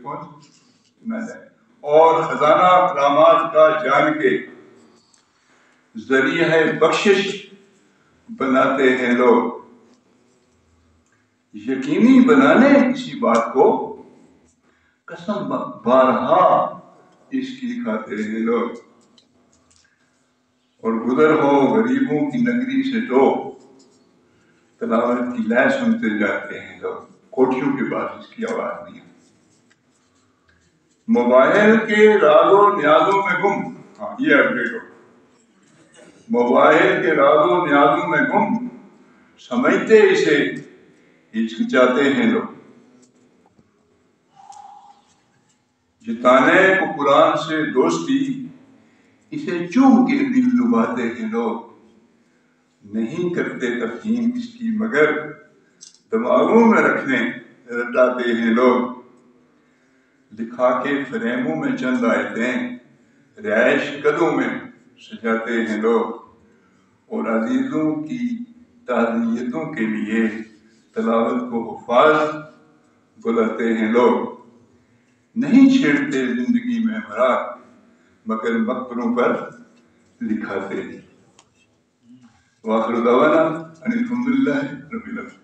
پہنچ نہ جائے، اور خزانہ کرامات کا جان کے ذریعہ بخشش بناتے ہیں لوگ۔ یقینی بنانے کسی بات کو قسم بارہا اس کی کھاتے ہیں لوگ، اور گزر ہو غریبوں کی نگری سے تو تلاوت کی لے سنتے جاتے ہیں لوگ، کوٹھیوں کے پاس اس کی آواز نہیں ہے۔ موبائل کے راز و نیازوں میں گم، ہاں یہ اپڈیٹ ہو، موبائل کے راز و نیازوں میں گم، سمجھتے اسے ہچکچاتے ہیں لوگ۔ جتانے کو قرآن سے دوستی، اسے چوم کے دل لباتے ہیں لوگ، نہیں کرتے تفہیم اس کی مگر دماغوں میں رکھنے رٹاتے ہیں لوگ۔ لکھا کے فریموں میں چند آیتیں رہائش قدوں میں سجاتے ہیں لوگ، اور عزیزوں کی تعزیتوں کے لیے تلاوت کو حفاظ بلاتے ہیں لوگ۔ نہیں چھیڑتے زندگی میں مراد مگر مقبروں پر لکھاتے ہیں۔ وآخر دعوانا ان الحمد للہ رب العالمین۔